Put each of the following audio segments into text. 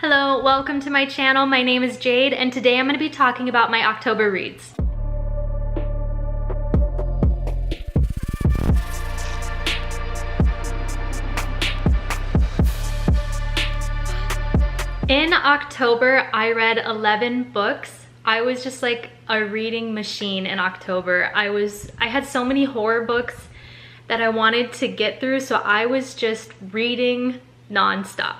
Hello, welcome to my channel. My name is Jade and today I'm going to be talking about my October reads. In October, I read 11 books. I was just like a reading machine in October. I had so many horror books that I wanted to get through, so I was just reading nonstop.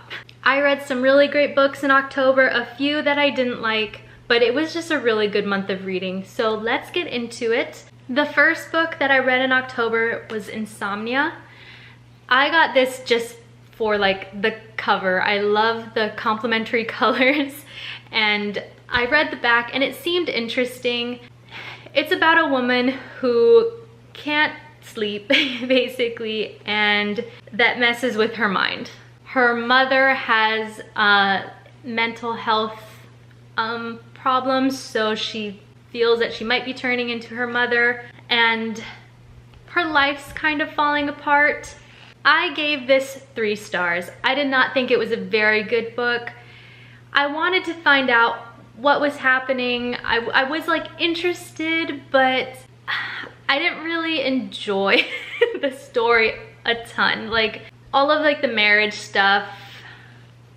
I read some really great books in October, a few that I didn't like, but it was just a really good month of reading. So let's get into it. The first book that I read in October was Insomnia. I got this just for like the cover. I love the complementary colors and I read the back and it seemed interesting. It's about a woman who can't sleep basically, and that messes with her mind. Her mother has mental health problems, so she feels that she might be turning into her mother and her life's kind of falling apart. I gave this 3 stars. I did not think it was a very good book. I wanted to find out what was happening. I was like interested, but I didn't really enjoy the story a ton. Like all of like the marriage stuff,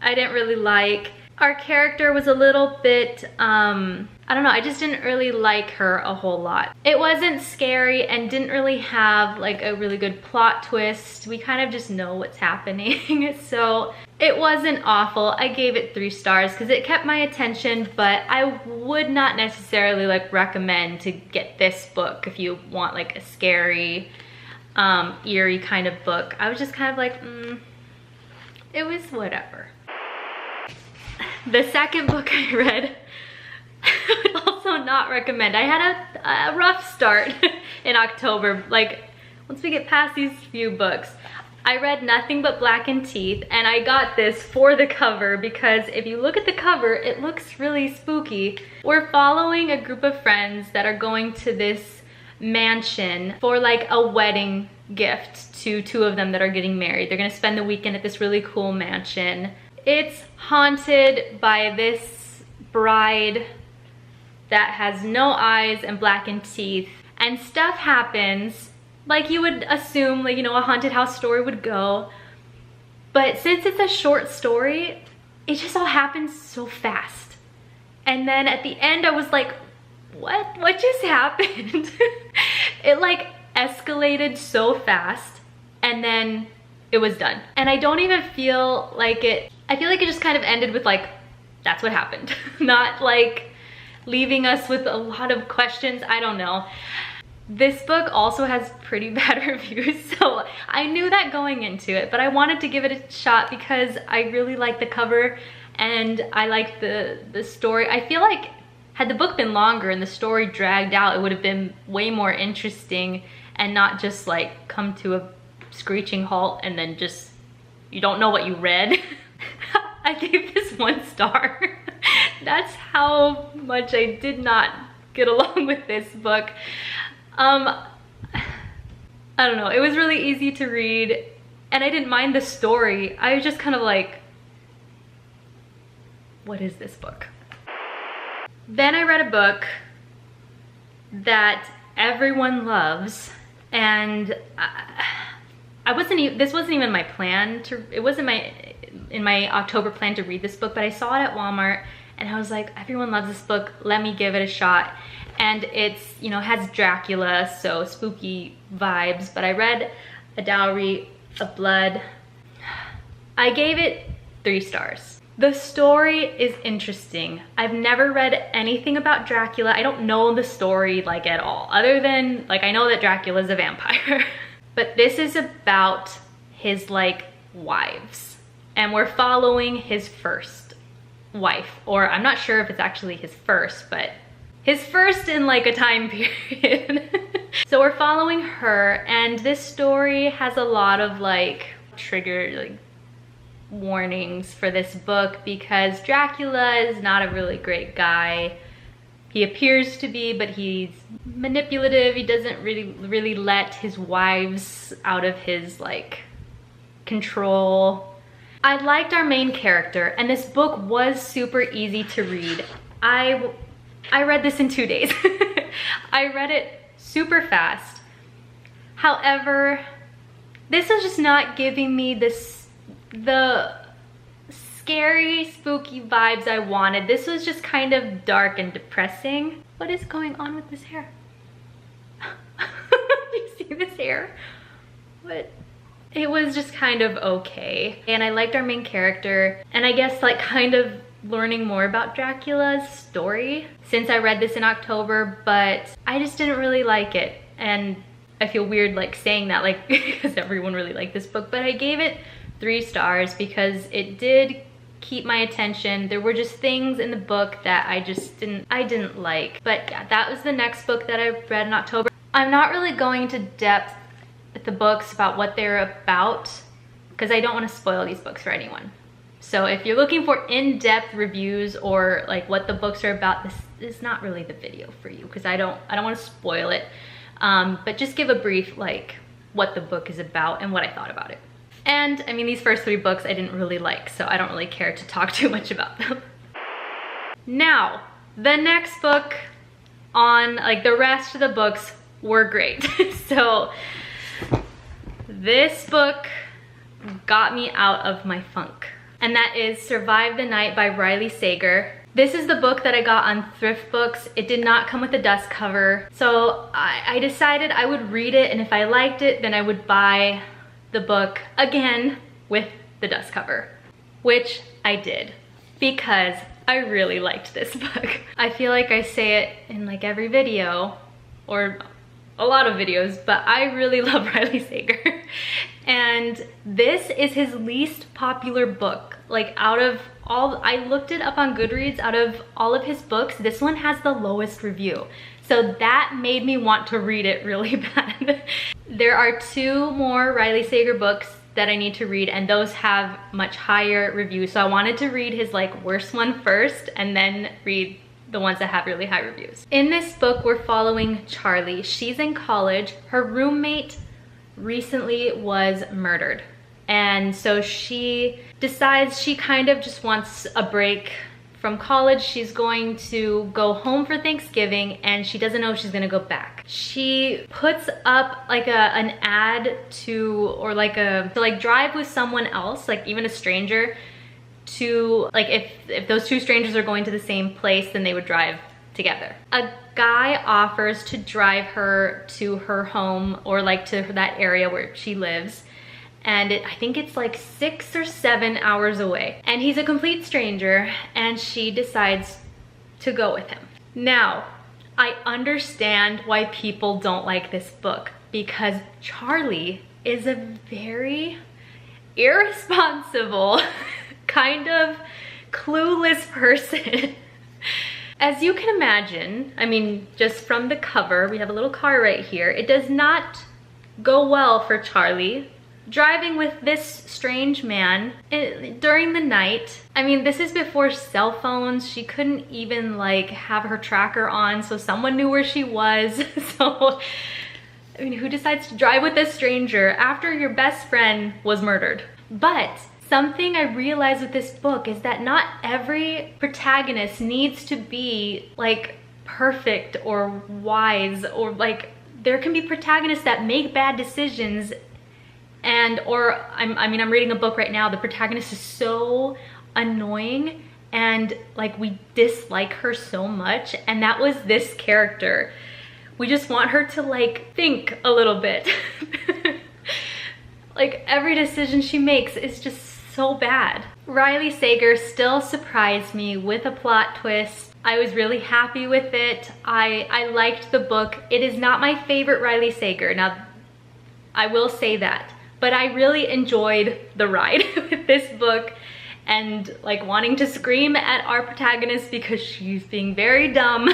I didn't really like. Our character was a little bit, I don't know, I just didn't really like her a whole lot. It wasn't scary and didn't really have like a really good plot twist. We kind of just know what's happening. So it wasn't awful. I gave it 3 stars because it kept my attention, but I would not necessarily like recommend to get this book if you want like a scary, eerie kind of book. I was just kind of like, it was whatever. The second book I read, I would also not recommend. I had a rough start in October. Like, once we get past these few books, I read Nothing But Blackened Teeth, and I got this for the cover because if you look at the cover, it looks really spooky. We're following a group of friends that are going to this mansion for like a wedding gift to 2 of them that are getting married. They're gonna spend the weekend at this really cool mansion. It's haunted by this bride that has no eyes and blackened teeth, and stuff happens like you would assume, like, you know, a haunted house story would go. But since it's a short story, it just all happens so fast. And then at the end I was like, what just happened? It like escalated so fast and then it was done. And I don't even feel like it, I feel like it just kind of ended with like, that's what happened. Not like leaving us with a lot of questions. I don't know. This book also has pretty bad reviews, so I knew that going into it, but I wanted to give it a shot because I really like the cover and I like the story. I feel like had the book been longer and the story dragged out, it would have been way more interesting and not just like come to a screeching halt and then just, you don't know what you read. I gave this 1 star. That's how much I did not get along with this book. I don't know, it was really easy to read and I didn't mind the story. I was just kind of like, what is this book? Then I read a book that everyone loves, and this wasn't even my plan to, it wasn't in my October plan to read this book, but I saw it at Walmart and I was like, everyone loves this book, let me give it a shot. And it's, you know, has Dracula, so spooky vibes, but I read A Dowry of Blood. I gave it 3 stars. The story is interesting. I've never read anything about Dracula. I don't know the story like at all, other than like I know that Dracula's a vampire. But this is about his like wives, and we're following his first wife, or I'm not sure if it's actually his first, but his first in like a time period. So we're following her, and this story has a lot of like trigger like warnings for this book because Dracula is not a really great guy. He appears to be, but he's manipulative. He doesn't really let his wives out of his like control. I liked our main character, and this book was super easy to read. I read this in 2 days. I read it super fast. However, this is just not giving me the scary, spooky vibes I wanted. This was just kind of dark and depressing. What is going on with this hair? You see this hair? What? It was just kind of okay. And I liked our main character, and I guess like kind of learning more about Dracula's story since I read this in October, but I just didn't really like it. And I feel weird like saying that, like because everyone really liked this book, but I gave it 3 stars because it did keep my attention. There were just things in the book that I didn't like. But yeah, that was the next book that I read in October. I'm not really going to depth with the books about what they're about because I don't want to spoil these books for anyone. So if you're looking for in-depth reviews or like what the books are about, this is not really the video for you because I don't want to spoil it. But just give a brief like what the book is about and what I thought about it. And I mean, these first 3 books I didn't really like, so I don't really care to talk too much about them. Now, the next book on like the rest of the books were great. So this book got me out of my funk, and that is Survive the Night by Riley Sager. This is the book that I got on Thrift Books. It did not come with a dust cover, so I decided I would read it, and if I liked it, then I would buy the book again with the dust cover, which I did because I really liked this book. I feel like I say it in like every video or a lot of videos, but I really love Riley Sager. And this is his least popular book. Like out of all, I looked it up on Goodreads, out of all of his books, this one has the lowest review. So that made me want to read it really bad. There are 2 more Riley Sager books that I need to read, and those have much higher reviews. So I wanted to read his like worst one first and then read the ones that have really high reviews. In this book, we're following Charlie. She's in college. Her roommate recently was murdered. And so she decides she kind of just wants a break from college. She's going to go home for Thanksgiving, and she doesn't know if she's gonna go back. She puts up like an ad to drive with someone else, like even a stranger, to like if those 2 strangers are going to the same place, then they would drive together. A guy offers to drive her to her home or like to that area where she lives, and I think it's like 6 or 7 hours away, and he's a complete stranger, and she decides to go with him. Now, I understand why people don't like this book because Charlie is a very irresponsible kind of clueless person. As you can imagine, I mean, just from the cover, we have a little car right here. It does not go well for Charlie driving with this strange man during the night. I mean, this is before cell phones. She couldn't even like have her tracker on so someone knew where she was. So, I mean, who decides to drive with this stranger after your best friend was murdered? But something I realized with this book is that not every protagonist needs to be like perfect or wise, or like there can be protagonists that make bad decisions, and I'm reading a book right now, the protagonist is so annoying and like we dislike her so much, and that was this character. We just want her to like think a little bit. Like every decision she makes is just so bad. Riley Sager still surprised me with a plot twist. I was really happy with it. I liked the book. It is not my favorite Riley Sager. Now, I will say that. But I really enjoyed the ride with this book, and like wanting to scream at our protagonist because she's being very dumb.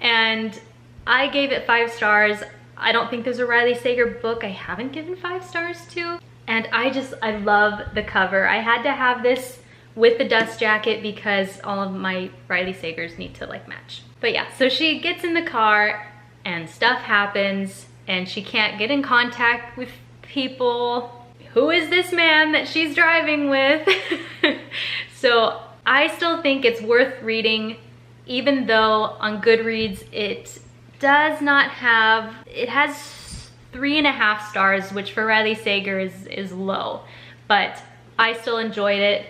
And I gave it 5 stars. I don't think there's a Riley Sager book I haven't given 5 stars to. And I love the cover. I had to have this with the dust jacket because all of my Riley Sagers need to like match. But yeah, so she gets in the car and stuff happens and she can't get in contact with people who is this man that she's driving with? So I still think it's worth reading, even though on Goodreads it does not have, it has 3.5 stars, which for Riley Sager is low, but I still enjoyed it.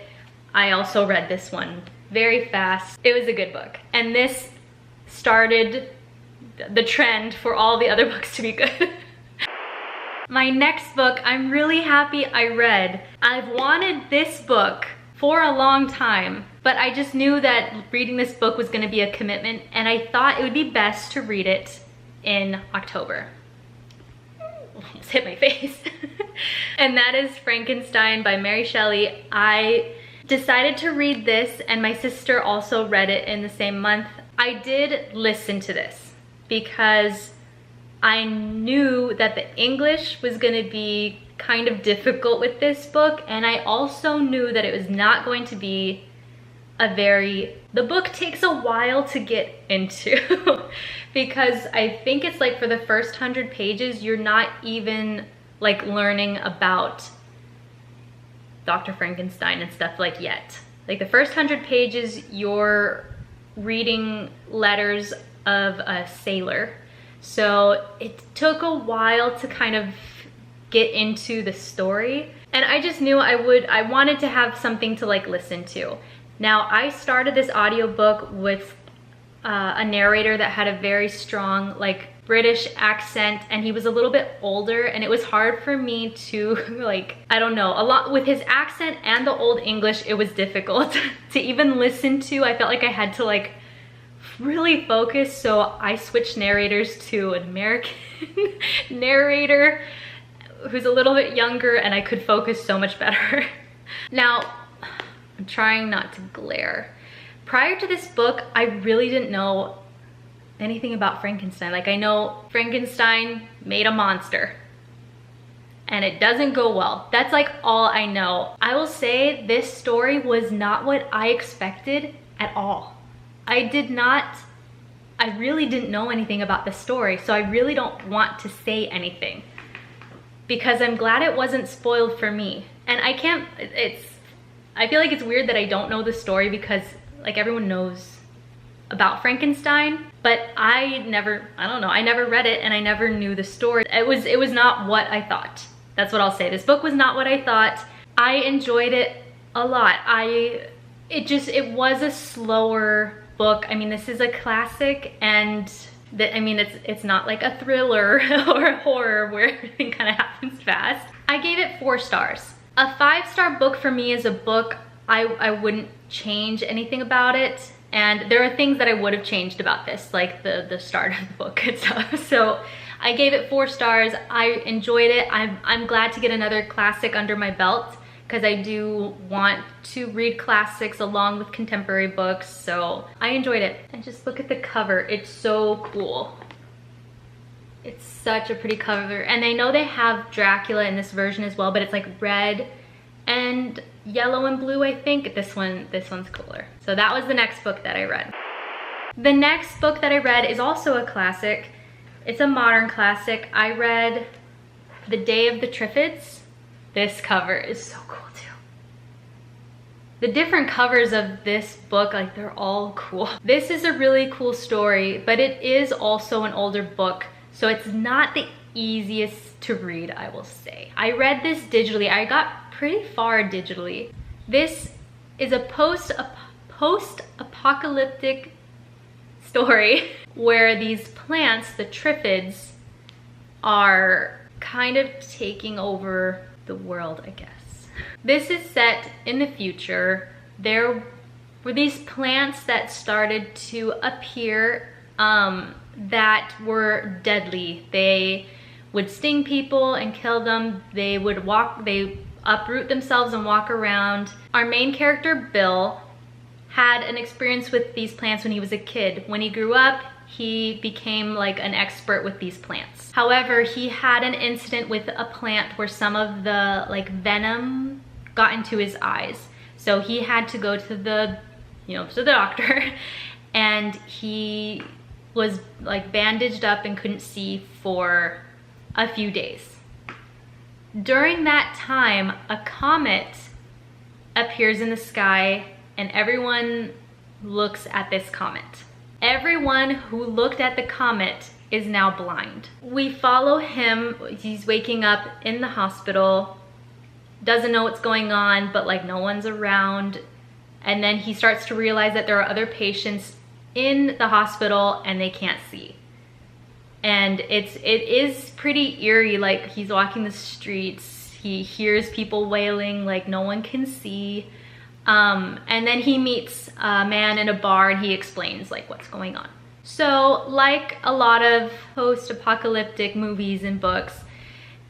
I also read this one very fast. It was a good book, and this started the trend for all the other books to be good. My next book, I'm really happy I read. I've wanted this book for a long time, but I just knew that reading this book was gonna be a commitment, and I thought it would be best to read it in October. Almost hit my face. And that is Frankenstein by Mary Shelley. I decided to read this, and my sister also read it in the same month. I did listen to this because I knew that the English was gonna be kind of difficult with this book, and I also knew that it was not going to be the book takes a while to get into because I think it's like for the first 100 pages, you're not even like learning about Dr. Frankenstein and stuff like yet. Like the first 100 pages, you're reading letters of a sailor. So it took a while to kind of get into the story. And I just knew I wanted to have something to like listen to. Now I started this audiobook with a narrator that had a very strong like British accent, and he was a little bit older, and it was hard for me to like, I don't know, a lot with his accent and the old English, it was difficult to even listen to. I felt like I had to like really focus, so I switched narrators to an American narrator who's a little bit younger, and I could focus so much better. Now, I'm trying not to glare. Prior to this book, I really didn't know anything about Frankenstein. Like I know Frankenstein made a monster and it doesn't go well. That's like all I know. I will say this story was not what I expected at all. I really didn't know anything about the story, so I really don't want to say anything because I'm glad it wasn't spoiled for me. And I feel like it's weird that I don't know the story because like everyone knows about Frankenstein, but I never read it and I never knew the story. It was not what I thought. That's what I'll say. This book was not what I thought. I enjoyed it a lot. It was a slower book. I mean, this is a classic, and it's not like a thriller or a horror where everything kind of happens fast. I gave it 4 stars. A 5-star book for me is a book I wouldn't change anything about it. And there are things that I would have changed about this, like the start of the book and stuff. So I gave it 4 stars. I enjoyed it. I'm glad to get another classic under my belt because I do want to read classics along with contemporary books. So I enjoyed it. And just look at the cover. It's so cool. It's such a pretty cover. And I know they have Dracula in this version as well, but it's like red and yellow and blue, I think. This one's cooler. So that was the next book that I read. The next book that I read is also a classic. It's a modern classic. I read The Day of the Triffids. This cover is so cool too. The different covers of this book, like they're all cool. This is a really cool story, but it is also an older book, so it's not the easiest to read, I will say. I read this digitally. I got pretty far digitally. This is a post-apocalyptic story where these plants, the Triffids, are kind of taking over the world, I guess. This is set in the future. There were these plants that started to appear that were deadly. They would sting people and kill them. They uproot themselves and walk around. Our main character, Bill, had an experience with these plants when he was a kid. When he grew up, he became like an expert with these plants. However, he had an incident with a plant where some of the like venom got into his eyes. So he had to go to the doctor, and he was like bandaged up and couldn't see for a few days. During that time, a comet appears in the sky and everyone looks at this comet. Everyone who looked at the comet is now blind. We follow him. He's waking up in the hospital, doesn't know what's going on, but like no one's around. And then he starts to realize that there are other patients in the hospital and they can't see. And it is pretty eerie. Like, he's walking the streets, he hears people wailing, like no one can see. And then he meets a man in a bar and he explains like what's going on. So like a lot of post-apocalyptic movies and books,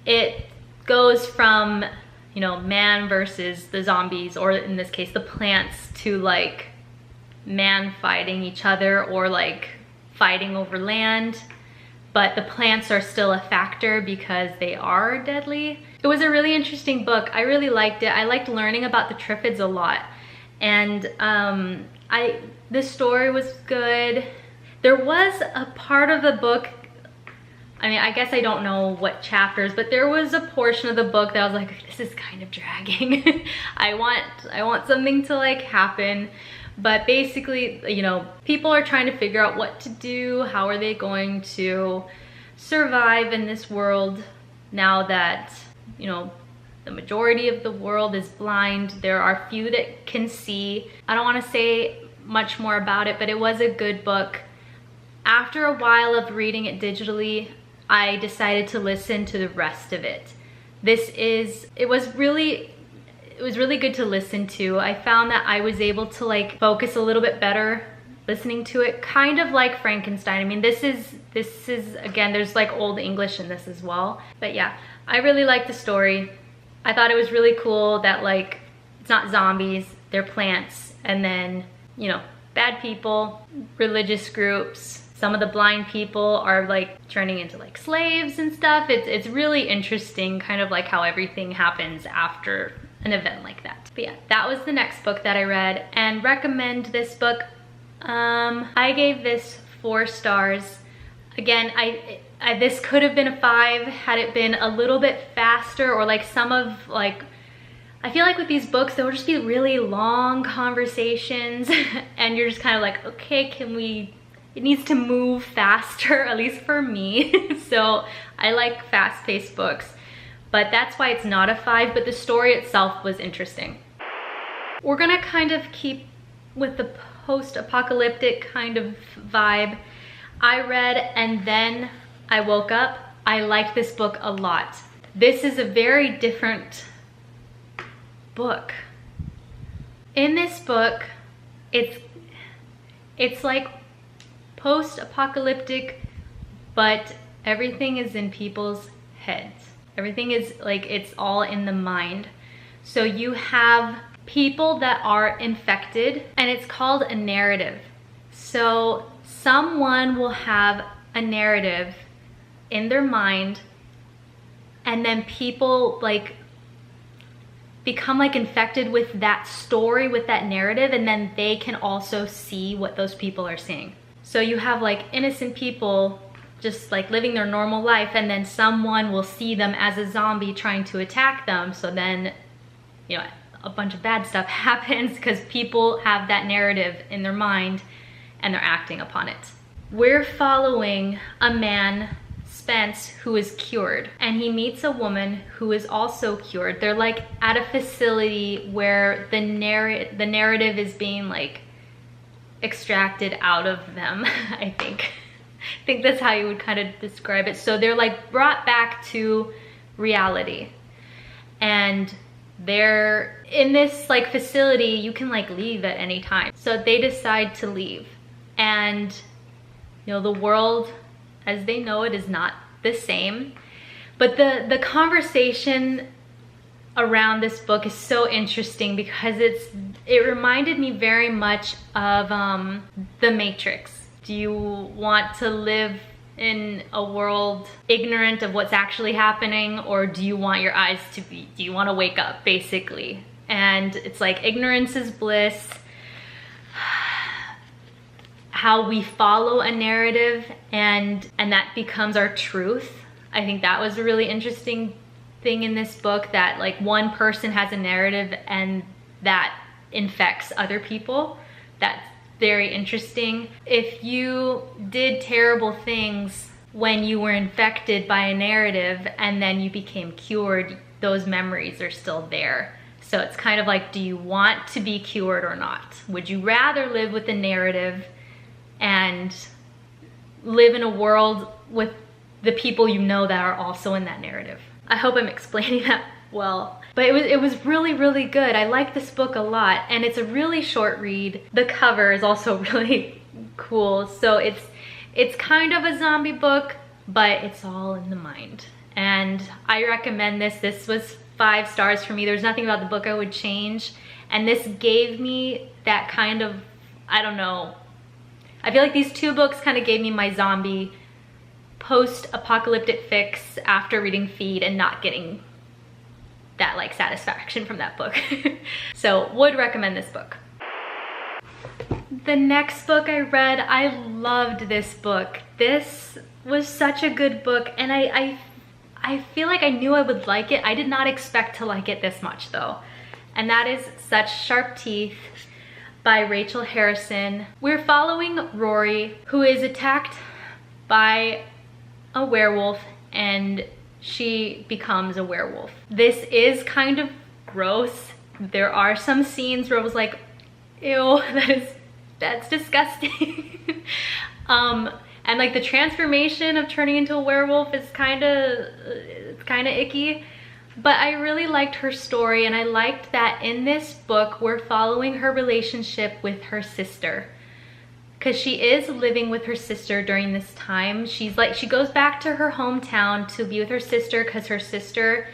it goes from, you know, man versus the zombies, or in this case the plants, to like man fighting each other, or like fighting over land. But the plants are still a factor because they are deadly. It was a really interesting book. I really liked it. I liked learning about the Triffids a lot. And the story was good. There was a part of the book, I mean, I guess I don't know what chapters, but there was a portion of the book that I was like, this is kind of dragging. I want something to like happen. But basically, you know, people are trying to figure out what to do. How are they going to survive in this world now that, you know, the majority of the world is blind? There are few that can see. I don't want to say much more about it, but it was a good book. After a while of reading it digitally, I decided to listen to the rest of it. It was really good to listen to. I found that I was able to like focus a little bit better listening to it, kind of like Frankenstein. I mean, this is again, there's like old English in this as well. But yeah, I really liked the story. I thought it was really cool that like it's not zombies, they're plants, and then, you know, bad people, religious groups. Some of the blind people are like turning into like slaves and stuff. It's really interesting, kind of like how everything happens after an event like that. But yeah, that was the next book that I read, and recommend this book. I gave this 4 stars. Again, this could have been a 5 had it been a little bit faster, or like some of like, I feel like with these books, there will just be really long conversations and you're just kind of like, okay, it needs to move faster, at least for me. So I like fast-paced books, but that's why it's not a 5, but the story itself was interesting. We're gonna kind of keep with the post-apocalyptic kind of vibe. I read And Then I Woke Up. I liked this book a lot. This is a very different book. In this book, it's like post-apocalyptic, but everything is in people's heads. Everything is like, it's all in the mind. So you have people that are infected, and it's called a narrative. So someone will have a narrative in their mind, and then people like become like infected with that story, with that narrative, and then they can also see what those people are seeing. So you have like innocent people just like living their normal life, and then someone will see them as a zombie trying to attack them. So then, you know, a bunch of bad stuff happens because people have that narrative in their mind and they're acting upon it. We're following a man, Spence, who is cured, and he meets a woman who is also cured. They're like at a facility where the narrative is being like extracted out of them. I think that's how you would kind of describe it. So they're like brought back to reality, and they're in this like facility. You can like leave at any time. So they decide to leave, and you know, the world as they know it is not the same. But the conversation around this book is so interesting because it reminded me very much of The Matrix. Do you want to live in a world ignorant of what's actually happening, or do you want your eyes to be, do you want to wake up, basically? And it's like ignorance is bliss. How we follow a narrative and that becomes our truth. I think that was a really interesting thing in this book that like one person has a narrative and that infects other people. That's very interesting. If you did terrible things when you were infected by a narrative and then you became cured, those memories are still there. So it's kind of like, do you want to be cured or not? Would you rather live with the narrative and live in a world with the people you know that are also in that narrative? I hope I'm explaining that well. But it was really, really good. I like this book a lot, and it's a really short read. The cover is also really cool. So it's kind of a zombie book, but it's all in the mind. And I recommend this. This was 5 stars for me. There's nothing about the book I would change. And this gave me that kind of, I don't know, I feel like these 2 books kind of gave me my zombie post-apocalyptic fix after reading Feed and not getting that like satisfaction from that book. So would recommend this book. The next book I read, I loved this book. This was such a good book, and I feel like I knew I would like it. I did not expect to like it this much though. And that is Such Sharp Teeth by Rachel Harrison. We're following Rory, who is attacked by a werewolf and she becomes a werewolf. This is kind of gross. There are some scenes where I was like, ew, that's disgusting. And like the transformation of turning into a werewolf is kind of icky. But I really liked her story, and I liked that in this book we're following her relationship with her sister, because she is living with her sister during this time. She goes back to her hometown to be with her sister because her sister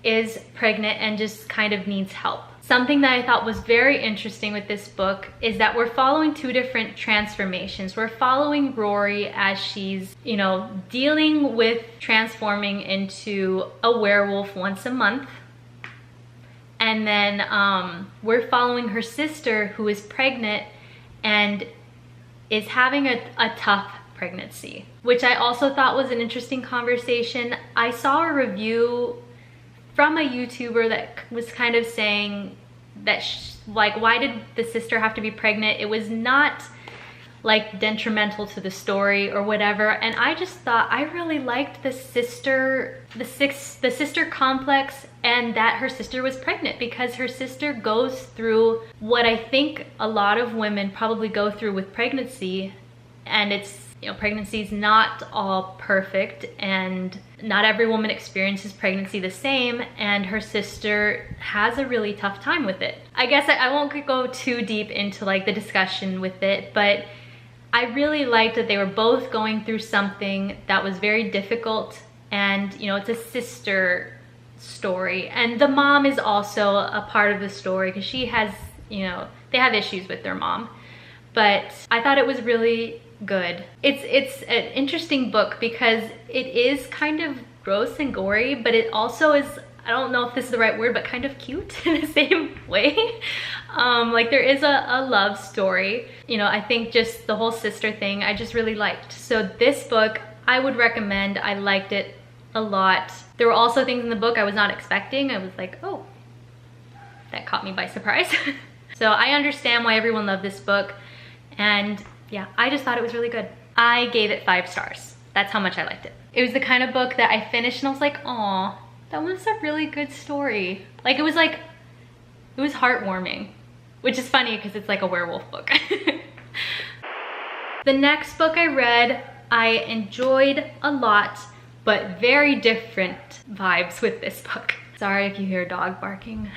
is pregnant and just kind of needs help. Something that I thought was very interesting with this book is that we're following 2 different transformations. We're following Rory as she's, you know, dealing with transforming into a werewolf once a month. And then we're following her sister, who is pregnant and is having a tough pregnancy, which I also thought was an interesting conversation. I saw a review from a YouTuber that was kind of saying that like, why did the sister have to be pregnant? It was not like detrimental to the story or whatever. And I just thought I really liked the sister complex, and that her sister was pregnant, because her sister goes through what I think a lot of women probably go through with pregnancy. And it's, you know, pregnancy is not all perfect, and not every woman experiences pregnancy the same, and her sister has a really tough time with it. I guess I won't go too deep into like the discussion with it, but I really liked that they were both going through something that was very difficult, and you know, it's a sister story, and the mom is also a part of the story because she has, you know, they have issues with their mom. But I thought it was really good. It's an interesting book because it is kind of gross and gory, but it also is, I don't know if this is the right word, but kind of cute in the same way. Like there is a love story. You know, I think just the whole sister thing I just really liked. So this book I would recommend. I liked it a lot. There were also things in the book I was not expecting. I was like, oh, that caught me by surprise. So I understand why everyone loved this book. And yeah, I just thought it was really good. I gave it 5 stars. That's how much I liked it. It was the kind of book that I finished and I was like, aw, that was a really good story. Like it was heartwarming, which is funny because it's like a werewolf book. The next book I read, I enjoyed a lot, but very different vibes with this book. Sorry if you hear a dog barking.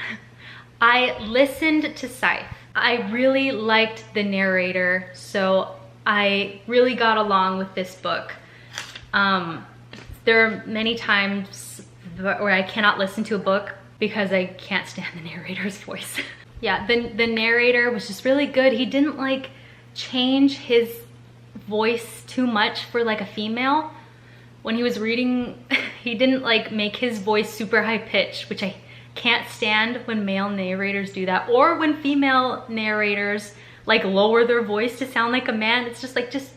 I listened to Scythe. I really liked the narrator, so I really got along with this book. There are many times where I cannot listen to a book because I can't stand the narrator's voice. Yeah, the narrator was just really good. He didn't like change his voice too much for like a female. When he was reading, he didn't like make his voice super high pitched, which I can't stand when male narrators do that, or when female narrators like lower their voice to sound like a man. It's just like, just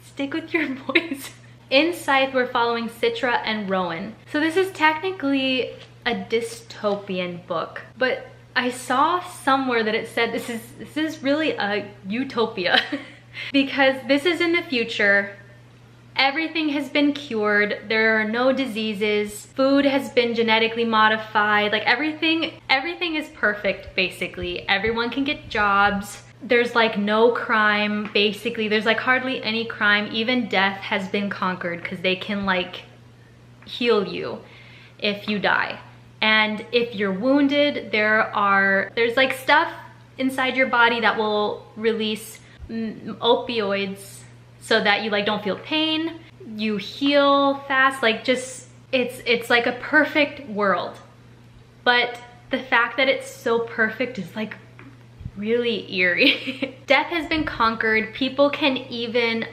stick with your voice. in Scythe, we're following Citra and Rowan. So this is technically a dystopian book, but I saw somewhere that it said this is really a utopia because this is in the future. Everything has been cured. There are no diseases. Food has been genetically modified. Like everything is perfect basically. Everyone can get jobs. There's like no crime basically. There's like hardly any crime. Even death has been conquered because they can like heal you if you die. And if you're wounded, there's like stuff inside your body that will release opioids so that you like don't feel pain. You heal fast, like just it's like a perfect world. But the fact that it's so perfect is like really eerie. Death has been conquered. People can even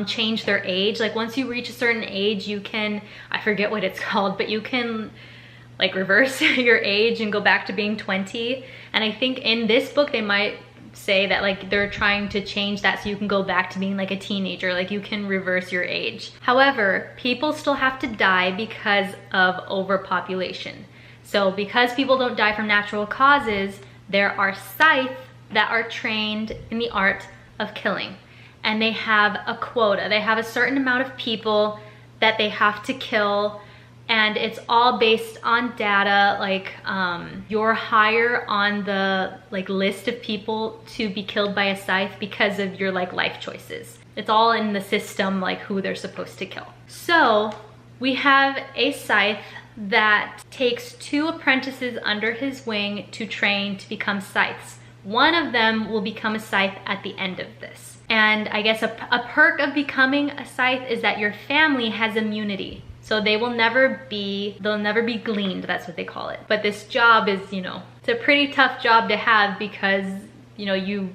change their age. Like once you reach a certain age, you can, I forget what it's called, but you can like reverse your age and go back to being 20. And I think in this book they might say that like they're trying to change that so you can go back to being like a teenager, like you can reverse your age. However, people still have to die because of overpopulation. So because people don't die from natural causes, there are scythes that are trained in the art of killing. And they have a quota. They have a certain amount of people that they have to kill, and it's all based on data. Like you're higher on the like list of people to be killed by a scythe because of your like life choices. It's all in the system, like who they're supposed to kill. So we have a scythe that takes 2 apprentices under his wing to train to become scythes. One of them will become a scythe at the end of this. And I guess a perk of becoming a scythe is that your family has immunity. So they'll never be gleaned, that's what they call it. But this job is, you know, it's a pretty tough job to have because, you know,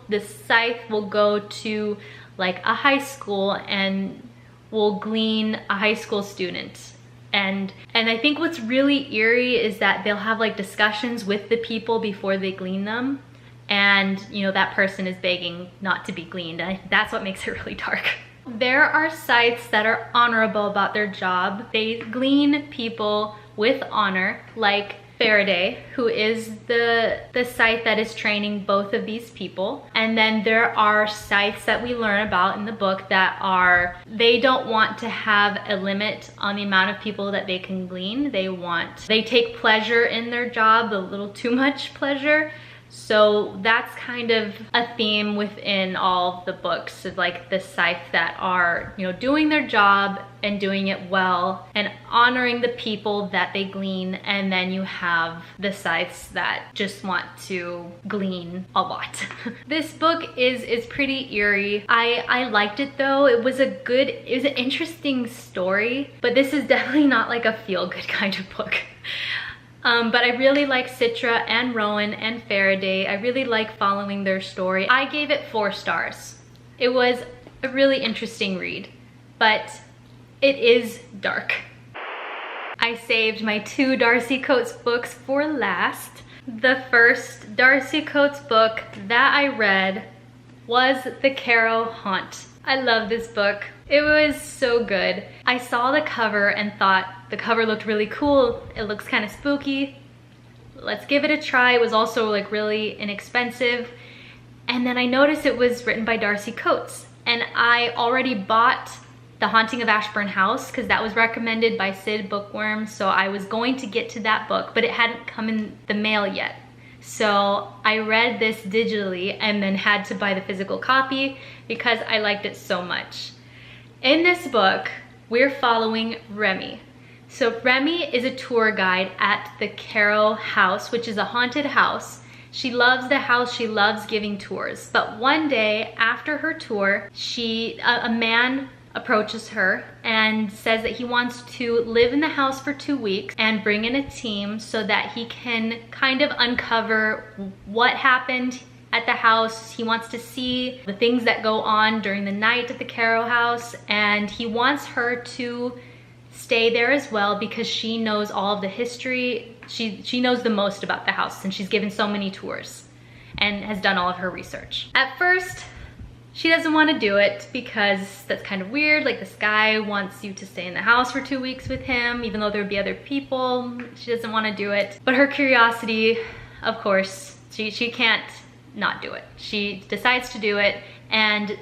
the scythe will go to like a high school and will glean a high school student. And I think what's really eerie is that they'll have like discussions with the people before they glean them. And, you know, that person is begging not to be gleaned. That's what makes it really dark. There are scythes that are honorable about their job. They glean people with honor, like Faraday, who is the scythe that is training both of these people. And then there are scythes that we learn about in the book that they don't want to have a limit on the amount of people that they can glean. They take pleasure in their job, a little too much pleasure. So that's kind of a theme within all the books of like the scythe that are, you know, doing their job and doing it well and honoring the people that they glean. And then you have the scythes that just want to glean a lot. This book is pretty eerie. I liked it though. It was an interesting story, but this is definitely not like a feel-good kind of book. But I really like Citra and Rowan and Faraday. I really like following their story. I gave it 4 stars. It was a really interesting read, but it is dark. I saved my 2 Darcy Coates books for last. The first Darcy Coates book that I read was The CARROW Haunt. I love this book. It was so good. I saw the cover and thought the cover looked really cool. It looks kind of spooky. Let's give it a try. It was also like really inexpensive. And then I noticed it was written by Darcy Coates. And I already bought The Haunting of Ashburn House because that was recommended by Sid Bookworm. So I was going to get to that book, but it hadn't come in the mail yet. So I read this digitally and then had to buy the physical copy because I liked it so much. In this book, we're following Remy. So Remy is a tour guide at the CARROW house, which is a haunted house. She loves the house, she loves giving tours. But one day after her tour, a man approaches her and says that he wants to live in the house for 2 weeks and bring in a team so that he can kind of uncover what happened at the house. He wants to see the things that go on during the night at the CARROW house, and he wants her to stay there as well because she knows all of the history. She knows the most about the house since she's given so many tours and has done all of her research. At first, she doesn't want to do it because that's kind of weird. Like, this guy wants you to stay in the house for 2 weeks with him, even though there would be other people. She doesn't want to do it. But her curiosity, of course, she can't not do it. She decides to do it, and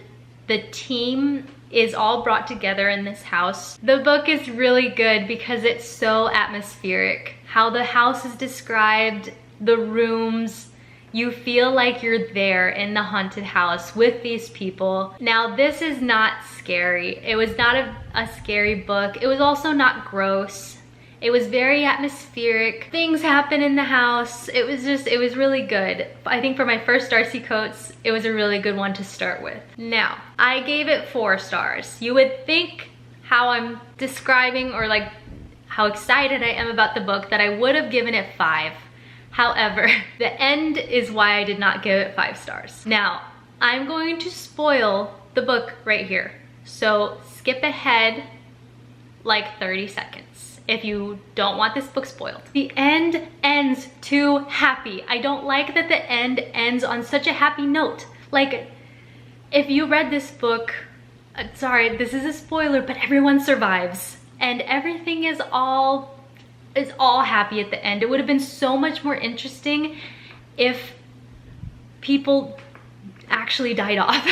the team is all brought together in this house. The book is really good because it's so atmospheric. How the house is described, the rooms, you feel like you're there in the haunted house with these people. Now, this is not scary. It was not a scary book. It was also not gross. It was very atmospheric. Things happen in the house. It was really good. I think for my first Darcy Coates, it was a really good one to start with. Now, I gave it 4 stars. You would think how I'm describing, or like how excited I am about the book, that I would have given it 5. However, the end is why I did not give it 5 stars. Now, I'm going to spoil the book right here. So skip ahead like 30 seconds if you don't want this book spoiled. The end ends too happy. I don't like that the end ends on such a happy note. Like, if you read this book, sorry, this is a spoiler, but everyone survives. And everything is all happy at the end. It would have been so much more interesting if people actually died off.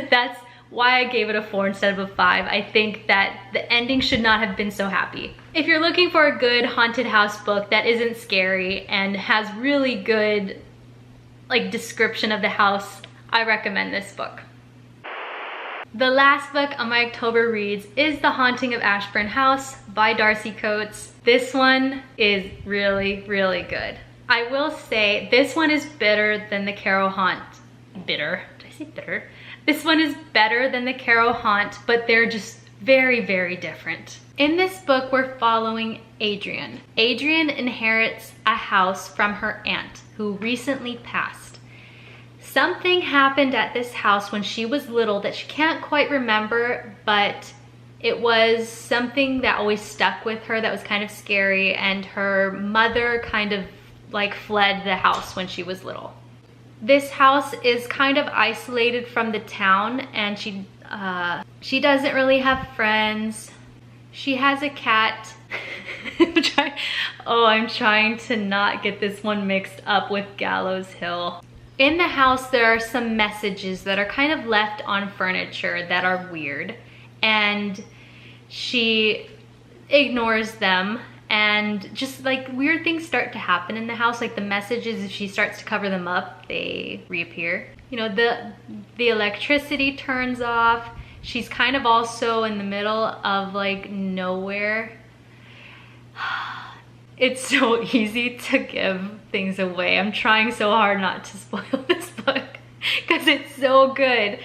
That's why I gave it a 4 instead of a 5. I think that the ending should not have been so happy. If you're looking for a good haunted house book that isn't scary and has really good like description of the house, I recommend this book. The last book on my October reads is The Haunting of Ashburn House by Darcy Coates. This one is really, really good. I will say this one is better than the CARROW haunt. Bitter? Did I say bitter? This one is better than the CARROW haunt, but they're just very, very different. In this book, we're following Adrienne. Adrienne inherits a house from her aunt who recently passed. Something happened at this house when she was little that she can't quite remember, but it was something that always stuck with her that was kind of scary, and her mother kind of like fled the house when she was little. This house is kind of isolated from the town, and she doesn't really have friends. She has a cat. I'm trying to not get this one mixed up with Gallows Hill. In the house, there are some messages that are kind of left on furniture that are weird, and she ignores them, and just like weird things start to happen in the house. Like the messages, if she starts to cover them up, they reappear. You know, the electricity turns off. She's kind of also in the middle of like nowhere. It's so easy to give things away. I'm trying so hard not to spoil this book because it's so good.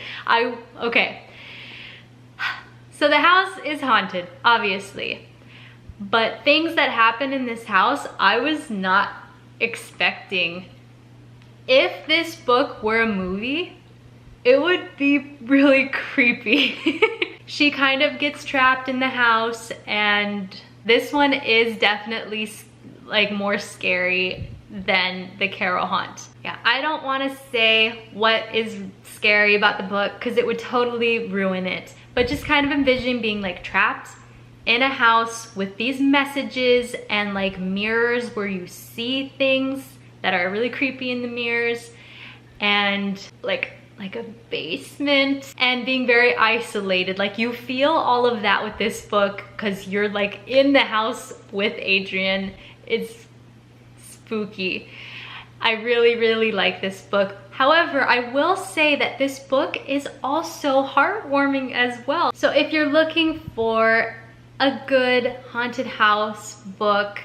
Okay. So the house is haunted, obviously. But things that happen in this house, I was not expecting. If this book were a movie, it would be really creepy. She kind of gets trapped in the house, and this one is definitely like more scary than the CARROW haunt. Yeah, I don't want to say what is scary about the book because it would totally ruin it. But just kind of envision being like trapped in a house with these messages and like mirrors where you see things that are really creepy in the mirrors, and like a basement, and being very isolated. Like you feel all of that with this book because you're like in the house with Adrienne. It's spooky. I really, really like this book. However, I will say that this book is also heartwarming as well. So if you're looking for a good haunted house book,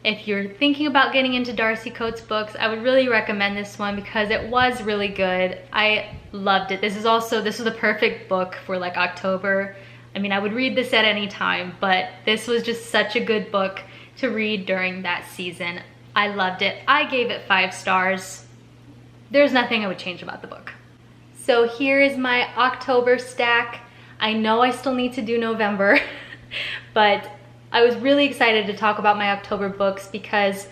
if you're thinking about getting into Darcy Coates books, I would really recommend this one because it was really good. I loved it. This was the perfect book for like October. I mean, I would read this at any time, but this was just such a good book to read during that season. I loved it. I gave it 5 stars. There's nothing I would change about the book. So here is my October stack. I know I still need to do November, but I was really excited to talk about my October books because,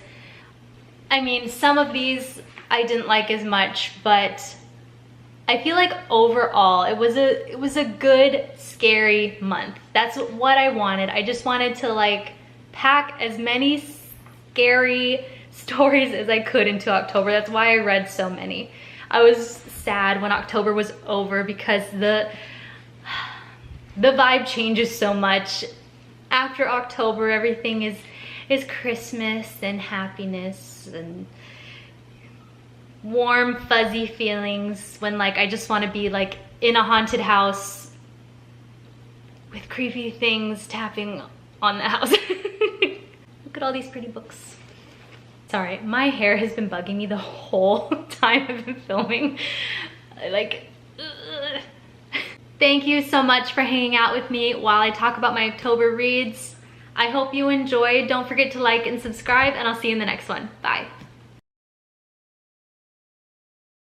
I mean, some of these I didn't like as much, but I feel like overall it was a good scary month. That's what I wanted. I just wanted to like pack as many scary stories as I could into October. That's why I read so many. I was sad when October was over because the vibe changes so much. After October, everything is Christmas and happiness and warm, fuzzy feelings when like I just want to be like in a haunted house with creepy things tapping on the house. Look at all these pretty books. Sorry, my hair has been bugging me the whole time I've been filming. Like, ugh. Thank you so much for hanging out with me while I talk about my October reads. I hope you enjoyed. Don't forget to like and subscribe, and I'll see you in the next one. Bye.